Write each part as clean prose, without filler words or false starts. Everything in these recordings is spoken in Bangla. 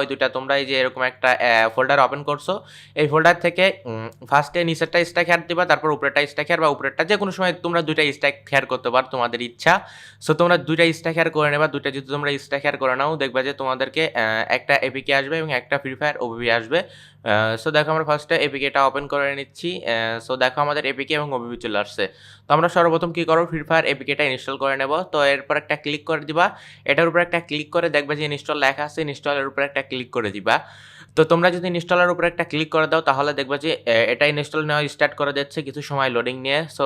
ওই দুইটা তোমরা এই যে এরকম একটা ফোল্ডার ওপেন করছো, এই ফোল্ডার থেকে ফার্স্টে নিচেরটা স্ট্যাক হেয়ার দিবা, তারপর উপরেরটা স্ট্যাক হেয়ার বা উপরেরটা যে কোনো সময় তোমরা দুইটা স্ট্যাক হেয়ার করতে পারো তোমাদের ইচ্ছা। সো তোমরা দুইটা স্ট্যাক হেয়ার করে নেবা, দুইটা যদি তোমরা স্ট্যাক হেয়ার করে নাও দেখবা যে তোমাদেরকে একটা এপিকে আসবে এবং একটা ফ্রি ফায়ার ওবিবি আসবে। সো দেখো আমরা ফার্স্টে এপিকেটা ওপেন করে নিচ্ছি। সো দেখো আমাদের এপিকে এবং ওবিবি চলে আসছে। তো আমরা সর্বপ্রথম কী করবো, ফ্রি ফায়ার এপিকেটা ইনস্টল করে নেব। তো এরপর একটা ক্লিক করে দিবা, এটার উপর একটা ক্লিক করে দেখবে যে ইনস্টল লেখা আছে, ইনস্টলের উপর একটা ক্লিক করে দিবা। তো তোমরা যদি ইনস্টলের উপর একটা ক্লিক করে দাও তাহলে দেখবে যে এটা ইনস্টল নেওয়া স্টার্ট করে দিচ্ছে কিছু সময় লোডিং নিয়ে। সো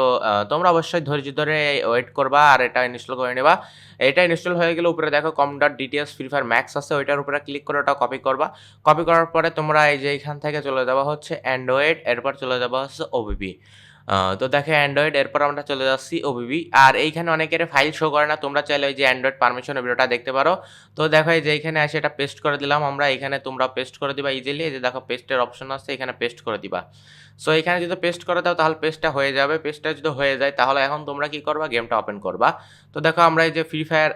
তোমরা অবশ্যই ধৈর্য ধরে ওয়েট করবা আর এটা ইনস্টল করে নেবা। এটা ইনস্টল হয়ে গেলে উপরে দেখো com.dts ফ্রি ফায়ার ম্যাক্স আছে, ওইটার উপরে ক্লিক করে ওটা কপি করবা। কপি করার পরে তোমরা এই যে এখান থেকে চলে যাওয়া হচ্ছে অ্যান্ড্রয়েড, এরপর চলে যাওয়া হচ্ছে ওবিবি। তো দেখো অ্যান্ড্রয়েড, এরপর আমরা চলে যাচ্ছি ওবিবি। আর এইখানে অনেকের ফাইল শো করে না, তোমরা চাইলে ওই যে অ্যান্ড্রয়েড পারমিশন ভিডিওটা দেখতে পারো। তো দেখো এই যে এইখানে এসে এটা পেস্ট করে দিলাম আমরা, এখানে তোমরা পেস্ট করে দিবা ইজিলি। এই যে দেখো পেস্টের অপশন আছে, এখানে পেস্ট করে দিবা। সো এখানে যদি পেস্ট করে দাও তাহলে পেস্টটা হয়ে যাবে। পেস্টটা যদি হয়ে যায় তাহলে এখন তোমরা কি করবা, গেমটা ওপেন করবা। তো দেখো আমরা এই যে ফ্রি ফায়ার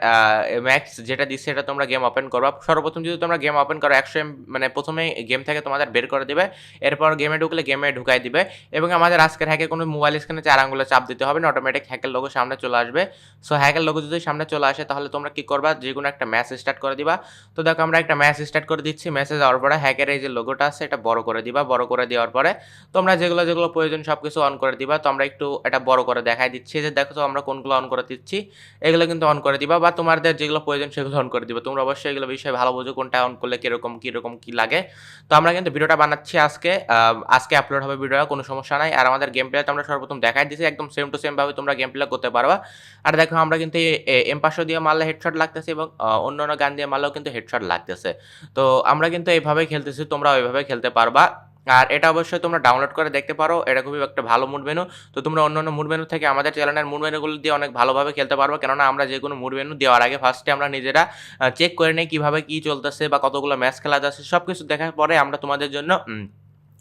ম্যাক্স যেটা দিচ্ছে এটা তোমরা গেম ওপেন করবা। সর্বপ্রথম যদি তোমরা গেম ওপেন করো 100 মানে প্রথমে গেম থেকে তোমাদের বের করে দিবে, এরপর গেমে ঢুকলে গেমে ঢুকাই দিবে। এবং আমাদের আজকের হ্যাকে কোনো মোবাইল স্ক্রিনে 4 আঙ্গুলে চাপ দিতে হবে না, অটোমেটিক হ্যাকের লোগো সামনে চলে আসবে। সো হ্যাকের লোগো যদি সামনে চলে আসে তাহলে তোমরা কি করবা, যেকোনো একটা ম্যাচ স্টার্ট করে দিবা। তো দেখো আমরা একটা ম্যাচ স্টার্ট করে দিচ্ছি। ম্যাচে যাওয়ার পরে হ্যাকের এই যে লোগোটা আছে এটা বড় করে দিবা। বড় করে দেওয়ার পরে তোমরা যেগুলো প্রয়োজন সবকিছু অন করে দিবা। তো আমরা একটু এটা বড় করে দেখাই দিচ্ছি, যে দেখো তো আমরা কোনগুলো অন করে দিচ্ছি, এগুলো কিন্তু অন করে দিবা। বা তোমাদের যেগুলো প্রয়োজন সেগুলো অন করে দিবা। তোমরা অবশ্যই এগুলো বিষয়ে ভালো বুঝো কোনটা অন করলে কিরকম কি লাগে। তো আমরা কিন্তু ভিডিওটা বানাচ্ছি আজকে আপলোড হবে ভিডিও, কোনো সমস্যা নাই। আর আমাদের গেম প্লেতে আমরা সর্বপ্রথম দেখাই দিছি, একদম সেম টু সেম ভাবে তোমরা গেম প্লে করতে পারবা। আর দেখো আমরা কিন্তু M500 দিয়ে মারলে হেডশট লাগতেছে এবং অন্যান্য গান দিয়ে মারলেও কিন্তু হেডশট লাগতেছে। তো আমরা কিন্তু এইভাবেই খেলতেছি, তোমরা ওইভাবে খেলতে পারবা। আর এটা অবশ্যই তোমরা ডাউনলোড করে দেখতে পারো, এটা খুবই একটা ভালো মুড মেনু। তো তোমরা অন্যান্য মুড মেনু থেকে আমাদের চ্যানেলের মুড মেনুগুলো দিয়ে অনেক ভালোভাবে খেলতে পারবে। কেননা আমরা যেকোনো মুড মেনু দেওয়ার আগে ফার্স্টে আমরা নিজেরা চেক করে নিই কীভাবে কী চলতেছে বা কতগুলো ম্যাচ খেলা যাচ্ছে, সব কিছু দেখার পরে আমরা তোমাদের জন্য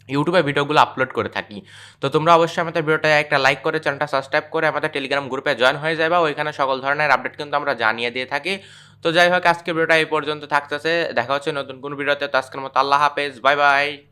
ইউটিউবে ভিডিওগুলো আপলোড করে থাকি। তো তোমরা অবশ্যই আমাদের ভিডিওটায় একটা লাইক করে চ্যানেলটা সাবস্ক্রাইব করে আমাদের টেলিগ্রাম গ্রুপে জয়েন হয়ে যাবে। ওইখানে সকল ধরনের আপডেট কিন্তু আমরা জানিয়ে দিয়ে থাকি। তো যাই হোক আজকের ভিডিওটা এই পর্যন্ত থাকতেছে, দেখা হচ্ছে নতুন কোনো ভিডিওতে। তো আজকের মতো আল্লাহ হাফেজ, বাই বাই।